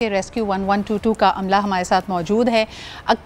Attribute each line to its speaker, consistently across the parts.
Speaker 1: Rescue 1122 का अमला हमारे साथ मौजूद है।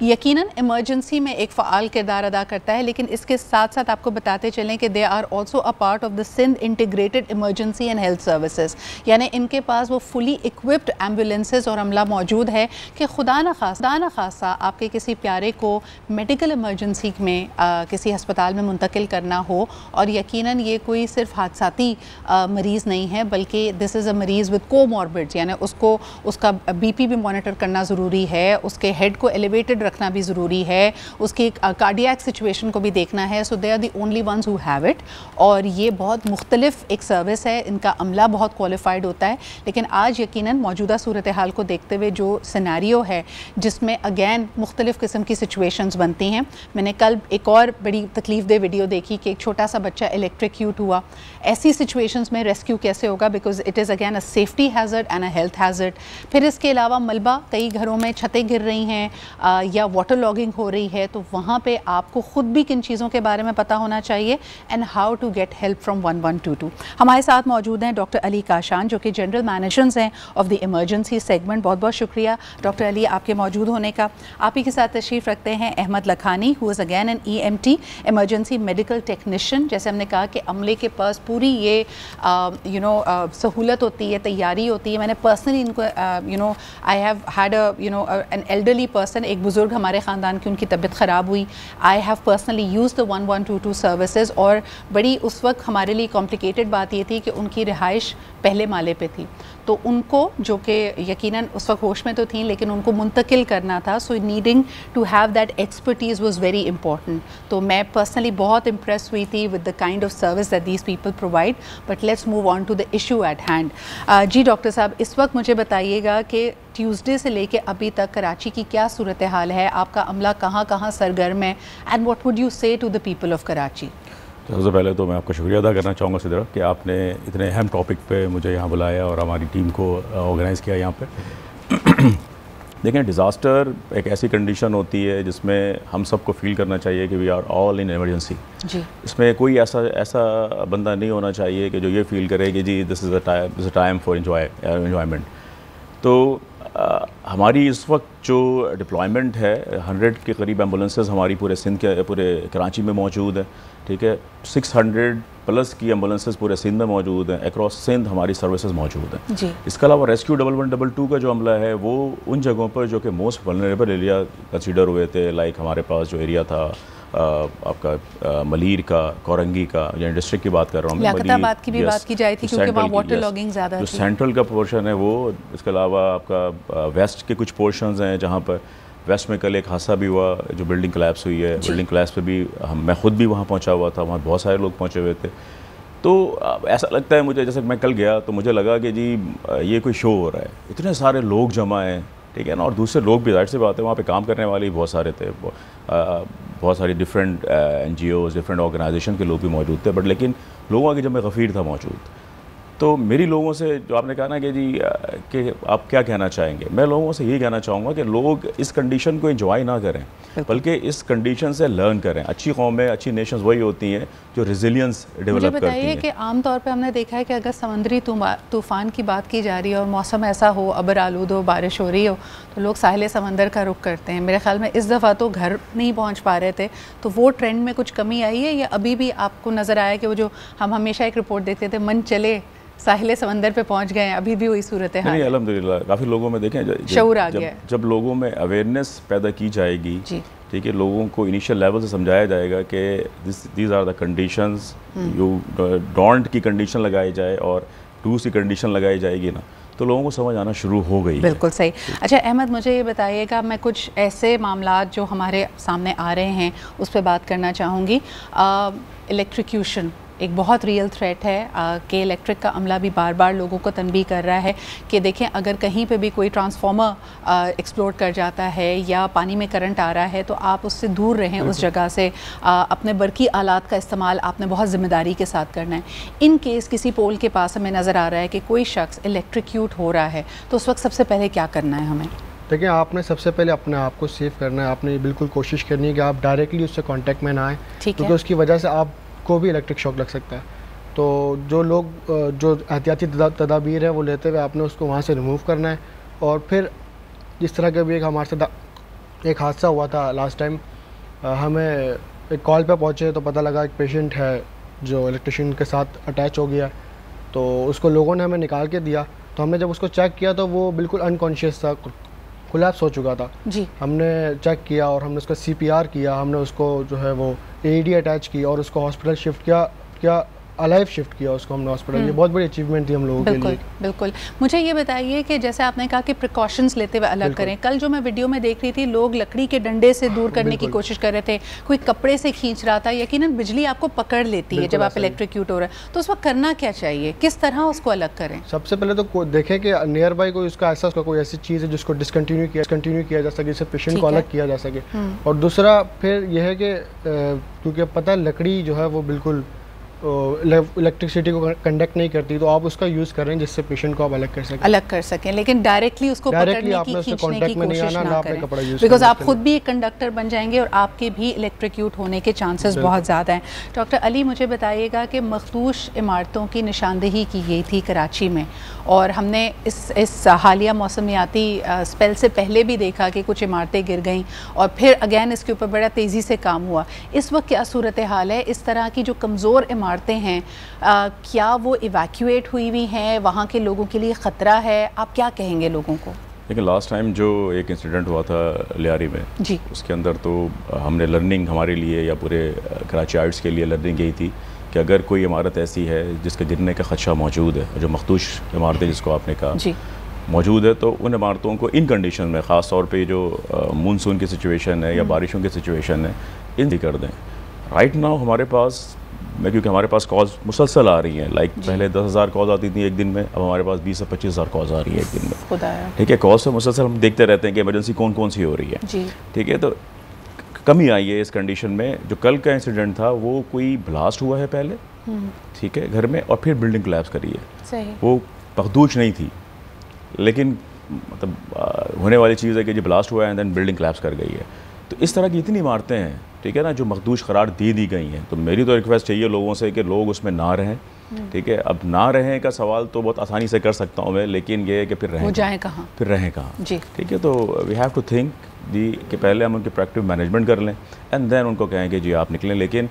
Speaker 1: यकीनन इमरजेंसी में एक फ़ाल किरदार अदा करता है, लेकिन इसके साथ साथ आपको बताते चलें कि they are also a part of the Sindh integrated emergency and health services, यानी इनके पास वो फुली इक्विप्ड एम्बुलेंसेज और अमला मौजूद है कि खुदा न खासा आपके किसी प्यारे को मेडिकल इमरजेंसी में किसी हस्पताल में मुंतकिल करना हो, और यकीनन ये कोई सिर्फ हादसाती मरीज़ नहीं है, बल्कि दिस इज़ अ मरीज़ विद कोमॉर्बिड्स, यानी उसको उसका बीपी भी मॉनिटर करना ज़रूरी है, उसके हेड को एलिवेटेड रखना भी ज़रूरी है, उसकी कार्डियक सिचुएशन को भी देखना है। So they are the only ones who have it, और ये बहुत मुख्तलिफ एक सर्विस है, इनका अमला बहुत क्वालिफाइड होता है। लेकिन आज यकीनन मौजूदा सूरत हाल को देखते हुए जो सिनेरियो है जिसमें अगेन मुख्तलिफ़ किस्म की सिचुएशंस बनती हैं, मैंने कल एक और बड़ी तकलीफ़ दे वीडियो देखी कि एक छोटा सा बच्चा इलेक्ट्रिक्यूट हुआ। ऐसी सिचुएशंस में रेस्क्यू कैसे होगा, because it is again a safety hazard and a health hazard. फिर इसके अलावा मलबा, कई घरों में छतें गिर रही हैं या वाटर लॉगिंग हो रही है, तो वहाँ पे आपको ख़ुद भी किन चीज़ों के बारे में पता होना चाहिए and how to get help from 1122। हमारे साथ मौजूद हैं डॉक्टर अली काशान, जो कि जनरल मैनेजर्स हैं ऑफ द इमरजेंसी सेगमेंट। बहुत बहुत शुक्रिया डॉक्टर अली आपके मौजूद होने का। आप ही के साथ तशरीफ़ रखते हैं Ahmed Lakhani, who is again an EMT emergency medical technician. जैसे हमने कहा कि अमले के पास पूरी ये सहूलत होती है, तैयारी होती है। मैंने पर्सनली इनको I have had an elderly person, एक बुज़ुर्ग हमारे ख़ानदान की, उनकी तबीयत ख़राब हुई। I have personally used the 1122 services, और बड़ी उस वक्त हमारे लिए कॉम्प्लिकेटेड बात ये थी कि उनकी रिहाइश पहले माले पे थी, तो उनको, जो कि यकीनन उस वक्त होश में तो थी, लेकिन उनको मुंतकिल करना था। So needing to have that expertise was very important. तो मैं पर्सनली बहुत इम्प्रेस हुई थी with the kind of service that these people provide. But let's move on to the issue at hand. जी डॉक्टर साहब, इस वक्त मुझे बताइएगा कि ट्यूसडे से लेके अभी तक कराची की क्या सूरत हाल है, आपका अमला कहाँ कहाँ सरगर्म है, and what would you say to the people of Karachi?
Speaker 2: सबसे पहले तो मैं आपका शुक्रिया अदा करना चाहूँगा सिद्रा कि आपने इतने अहम टॉपिक पे मुझे यहाँ बुलाया और हमारी टीम को ऑर्गेनाइज़ किया यहाँ पे। देखें, डिज़ास्टर एक ऐसी कंडीशन होती है जिसमें हम सबको फील करना चाहिए कि we are all in emergency. इसमें कोई ऐसा बंदा नहीं होना चाहिए कि जो ये फील करे कि जी this is a time for enjoyment. तो हमारी इस वक्त जो डिप्लॉयमेंट है, 100 के करीब एम्बुलेंसेस हमारी पूरे सिंध के, पूरे कराची में मौजूद है। ठीक है, 600 प्लस की एम्बुलेंसेस पूरे सिंध में मौजूद हैं। अक्रॉस सिंध हमारी सर्विसेज मौजूद हैं। इसके अलावा रेस्क्यू 1122 का जो अमला है वो उन जगहों पर जो कि मोस्ट वल्नरेबल एरिया कंसीडर हुए थे, लाइक हमारे पास जो एरिया था आपका मलीर का, कोरंगी का, या डिस्ट्रिक्ट की बात कर रहा हूँ,
Speaker 1: लियाकताबाद की भी बात की जाए थी क्योंकि वहाँ वाटर लॉगिंग ज़्यादा थी।
Speaker 2: जो सेंट्रल का पोर्शन है वो, इसके अलावा आपका वेस्ट के कुछ पोर्शंस हैं जहाँ पर वेस्ट में कल एक हादसा भी हुआ, जो बिल्डिंग कोलैप्स हुई है। बिल्डिंग कोलैप्स पे भी मैं ख़ुद भी वहाँ पहुँचा हुआ था, वहाँ बहुत सारे लोग पहुँचे हुए थे। तो ऐसा लगता है मुझे, जैसे मैं कल गया तो मुझे लगा कि जी ये कोई शो हो रहा है, इतने सारे लोग जमा हैं, ठीक है ना, और दूसरे लोग भी, जाहिर सी बात है वहाँ पे काम करने वाले बहुत सारे थे, बहुत सारी डिफरेंट NGOs, डिफरेंट ऑर्गेनाइजेशन के लोग भी मौजूद थे, बट लेकिन लोगों की जब मैं गफ़ीर था मौजूद। तो मेरी लोगों से, जो आपने कहा ना कि जी कि आप क्या कहना चाहेंगे, मैं लोगों से यही कहना चाहूँगा कि लोग इस कंडीशन को एंजॉय ना करें, बल्कि इस कंडीशन से लर्न करें। अच्छी कौमें, अच्छी नेशंस वही होती हैं जो रेजिलियंस डेवलप करती हैं।
Speaker 1: बताइए कि आम तौर पे हमने देखा है कि अगर समंदरी तूफ़ान की बात की जा रही है और मौसम ऐसा हो, अबर आलूद हो, बारिश हो रही हो, तो लोग साहिल समंदर का रुख करते हैं। मेरे ख्याल में इस दफ़ा तो घर नहीं पहुँच पा रहे थे, तो वो ट्रेंड में कुछ कमी आई है, या अभी भी आपको नज़र आया कि वो जो हम हमेशा एक रिपोर्ट देखते थे, मन चले साहिल समंदर पे पहुंच गए हैं, अभी भी वही सूरत है?
Speaker 2: नहीं, अल्हम्दुलिल्लाह काफ़ी लोगों में देखें
Speaker 1: शऊर आ गया।
Speaker 2: जब लोगों में अवेयरनेस पैदा की जाएगी, ठीक है, लोगों को इनिशियल लेवल से समझाया जाएगा कि these are the conditions, you don't की कंडीशन लगाई जाए और डूज़ की कंडीशन लगाई जाएगी ना, तो लोगों को समझ आना शुरू हो गई।
Speaker 1: बिल्कुल सही। अच्छा अहमद, मुझे ये बताइएगा, मैं कुछ ऐसे मामलात जो हमारे सामने आ रहे हैं उस पर बात करना चाहूँगी। इलेक्ट्रिक्यूशन एक बहुत रियल थ्रेट है कि इलेक्ट्रिक का अमला भी बार बार लोगों को तनबीह कर रहा है कि देखें, अगर कहीं पे भी कोई ट्रांसफार्मर एक्सप्लोड कर जाता है या पानी में करंट आ रहा है तो आप उससे दूर रहें, उस जगह से। अपने बरकी आलात का इस्तेमाल आपने बहुत ज़िम्मेदारी के साथ करना है। इन केस किसी पोल के पास हमें नज़र आ रहा है कि कोई शख्स इलेक्ट्रिक्यूट हो रहा है, तो उस वक्त सबसे पहले क्या करना है हमें?
Speaker 3: देखिए, आपने सबसे पहले अपने आप को सेव करना है। आपने बिल्कुल कोशिश करनी है कि आप डायरेक्टली उससे कांटेक्ट में ना आए, क्योंकि उसकी वजह से आपको भी इलेक्ट्रिक शॉक लग सकता है। तो जो लोग जो एहतियाती तदाबीर है वो लेते हुए आपने उसको वहाँ से रिमूव करना है। اور پھر جس طرح کا بھی ایک ہمارے ساتھ ایک حادثہ ہوا تھا لاسٹ ٹائم، ہمیں ایک کال پہ پہنچے تو پتہ لگا ایک پیشنٹ ہے جو الیکٹریشین کے ساتھ اٹیچ ہو گیا، تو اس کو لوگوں نے ہمیں نکال کے دیا. تو ہم نے جب اس کو چیک کیا تو وہ بالکل انکانشیس تھا، کولیپس ہو چکا تھا. جی ہم نے چیک کیا اور ہم نے اس کا CPR کیا، ہم نے اس کو جو ہے وہ AED اٹیچ کی اور اس کو ہاسپٹل شفٹ کیا الائیو شفٹ کیا اس کو ہم نے ہاسپٹل. یہ بہت بڑی اچیومنٹ تھی ہم لوگوں کے لیے.
Speaker 1: بالکل. مجھے یہ بتائیے کہ جیسے آپ نے کہا کہ پریکاشنز لیتے ہوئے الگ کریں، کل جو میں ویڈیو میں دیکھ رہی تھی لوگ لکڑی کے ڈنڈے سے دور کرنے کی کوشش کر رہے تھے، کوئی کپڑے سے کھینچ رہا تھا. یقیناً بجلی آپ کو پکڑ لیتی ہے جب آپ الیکٹریکیوٹ ہو رہے ہیں، تو اس وقت کرنا کیا چاہیے، کس طرح اس کو الگ کریں؟
Speaker 3: سب سے پہلے تو دیکھیں کہ نیئر بائی کوئی اس کا کوئی ایسی چیز ہے جس کو ڈسکنٹینیو کیا جا سکے، جس سے پیشنٹ کو الگ کیا جا سکے. اور دوسرا پھر یہ ہے کہ کیونکہ پتہ لکڑی جو ہے وہ بالکل الیکٹریسٹی کو کنڈکٹ نہیں کرتی، تو آپ اس کا یوز کریں جس سے پیشنٹ کو آپ الگ کر سکیں
Speaker 1: لیکن ڈائریکٹلی اس کو پکڑنے کی کھینچنے کی کوشش نہ کریں، بیکاز آپ خود بھی ایک کنڈکٹر بن جائیں گے اور آپ کے بھی الیکٹریکیوٹ ہونے کے چانسز بہت زیادہ ہیں. ڈاکٹر علی مجھے بتائیے گا کہ مخدوش عمارتوں کی نشاندہی کی گئی تھی کراچی میں، اور ہم نے اس حالیہ موسمیاتی اسپیل سے پہلے بھی دیکھا کہ کچھ عمارتیں گر گئیں اور پھر اگین اس کے اوپر بڑا تیزی سے کام ہوا. اس وقت کیا صورتحال ہے؟ اس طرح کی جو کمزور عمارتیں ہیں کیا وہ ایویکویٹ ہوئی ہوئی ہیں؟ وہاں کے لوگوں کے لیے خطرہ ہے؟ آپ کیا کہیں گے لوگوں کو؟
Speaker 2: لیکن لاسٹ ٹائم جو ایک انسیڈنٹ ہوا تھا لیاری میں، جی اس کے اندر تو ہم نے لرننگ ہمارے لیے یا پورے کراچی آئٹس کے لیے لرننگ یہی تھی کہ اگر کوئی عمارت ایسی ہے جس کے گرنے کا خدشہ موجود ہے، جو مخدوش عمارتیں جس کو آپ نے کہا جی موجود ہے، تو ان عمارتوں کو ان کنڈیشن میں، خاص طور پہ جو مونسون کی سچویشن ہے یا بارشوں کی سچویشن ہے، ان کر دیں. رائٹ ناؤ ہمارے پاس کیونکہ ہمارے پاس کالز مسلسل آ رہی ہیں، لائک پہلے 10,000 کالز آتی تھیں ایک دن میں، اب ہمارے پاس 20 سے 25,000 کالز آ رہی ہے ایک دن میں. ٹھیک ہے، کالز سے مسلسل ہم دیکھتے رہتے ہیں کہ ایمرجنسی کون سی ہو رہی ہے. ٹھیک ہے، تو کمی آئی ہے اس کنڈیشن میں. جو کل کا انسیڈنٹ تھا وہ کوئی بلاسٹ ہوا ہے پہلے، ٹھیک ہے، گھر میں، اور پھر بلڈنگ کلیپس کری ہے. وہ مخدوش نہیں تھی، لیکن مطلب ہونے والی چیز ہے کہ جو بلاسٹ ہوا ہے اینڈ دین بلڈنگ کلیپس کر گئی ہے. تو اس طرح کی اتنی عمارتیں ہیں، ٹھیک ہے نا، جو مخدوش قرار دی گئی ہیں. تو میری تو ریکویسٹ چاہیے لوگوں سے کہ لوگ اس میں نہ رہیں. ٹھیک ہے، اب نہ رہیں کا سوال تو بہت آسانی سے کر سکتا ہوں میں، لیکن یہ ہے کہ پھر رہیں کہاں. ٹھیک ہے، تو وی ہیو ٹو تھنک کہ پہلے ہم ان کی پریکٹیو مینجمنٹ کر لیں اینڈ دین ان کو کہیں کہ جی آپ نکلیں. لیکن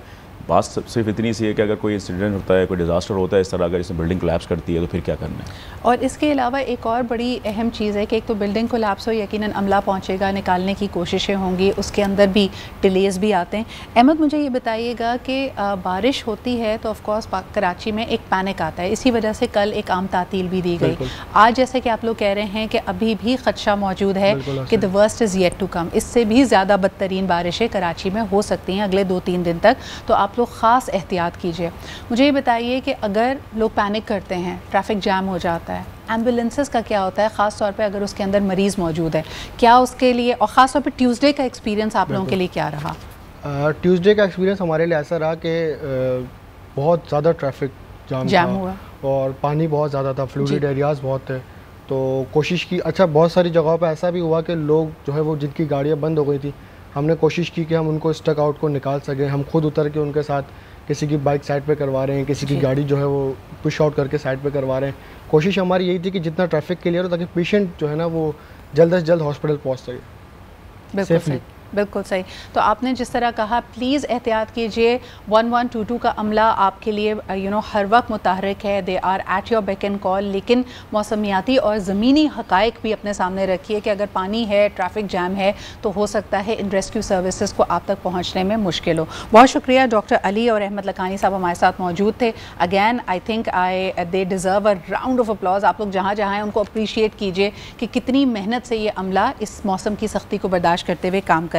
Speaker 2: بات صرف اتنی سی ہے کہ اگر کوئی انسیڈنٹ ہوتا ہے، کوئی ڈیزاسٹر ہوتا ہے اس طرح، اگر اس میں بلڈنگ کولیپس کرتی ہے تو پھر کیا کرنا ہے.
Speaker 1: اور اس کے علاوہ ایک اور بڑی اہم چیز ہے کہ ایک تو بلڈنگ کولیپس ہو، یقیناً عملہ پہنچے گا، نکالنے کی کوششیں ہوں گی، اس کے اندر بھی ڈیلیز بھی آتے ہیں. احمد مجھے یہ بتائیے گا کہ بارش ہوتی ہے تو آف کورس کراچی میں ایک پینک آتا ہے، اسی وجہ سے کل ایک عام تعطیل بھی دی گئی. آج جیسے کہ آپ لوگ کہہ رہے ہیں کہ ابھی بھی خدشہ موجود ہے کہ the worst is yet to come، اس سے بھی زیادہ بدترین بارشیں کراچی میں ہو سکتی ہیں اگلے 2-3 دن تک، تو آپ لوگ خاص احتیاط کیجیے. مجھے یہ بتائیے کہ اگر لوگ پینک کرتے ہیں، ٹریفک جام ہو جاتا ہے، ایمبولینسز کا کیا ہوتا ہے، خاص طور پہ اگر اس کے اندر مریض موجود ہے، کیا اس کے لیے، اور خاص طور پہ ٹیوزڈے کا ایکسپیرینس آپ لوگوں کے لیے کیا رہا؟
Speaker 3: ٹیوزڈے کا ایکسپیرینس ہمارے لیے ایسا رہا کہ بہت زیادہ ٹریفک جام ہوا اور پانی بہت زیادہ تھا، فلوڈڈ ایریاز بہت تھے. تو کوشش کی، اچھا بہت ساری جگہوں پہ ایسا بھی ہوا کہ لوگ جو ہے وہ جن کی گاڑیاں بند ہو گئی تھی، ہم نے کوشش کی کہ ہم ان کو اسٹک آؤٹ کو نکال سکیں. ہم خود اتر کے ان کے ساتھ کسی کی بائک سائڈ پہ کروا رہے ہیں، کسی کی گاڑی جو ہے وہ پش آؤٹ کر کے سائڈ پہ کروا رہے ہیں. کوشش ہماری یہی تھی کہ جتنا ٹریفک کلیئر ہو تاکہ پیشنٹ جو ہے نا وہ جلد از جلد ہاسپٹل پہنچ سکے سیفلی.
Speaker 1: بالکل صحیح. تو آپ نے جس طرح کہا پلیز احتیاط کیجئے. 1122 کا عملہ آپ کے لیے ہر وقت متحرک ہے، they are at your back and call, لیکن موسمیاتی اور زمینی حقائق بھی اپنے سامنے رکھیے کہ اگر پانی ہے، ٹریفک جام ہے، تو ہو سکتا ہے ان ریسکیو سروسز کو آپ تک پہنچنے میں مشکل ہو. بہت شکریہ ڈاکٹر علی اور احمد لکھانی صاحب ہمارے ساتھ موجود تھے. Again I think they deserve a round of applause. آپ لوگ جہاں ہیں ان کو اپریشیٹ کیجئے کہ کتنی محنت سے یہ عملہ اس موسم کی سختی کو برداشت کرتے ہوئے کام کر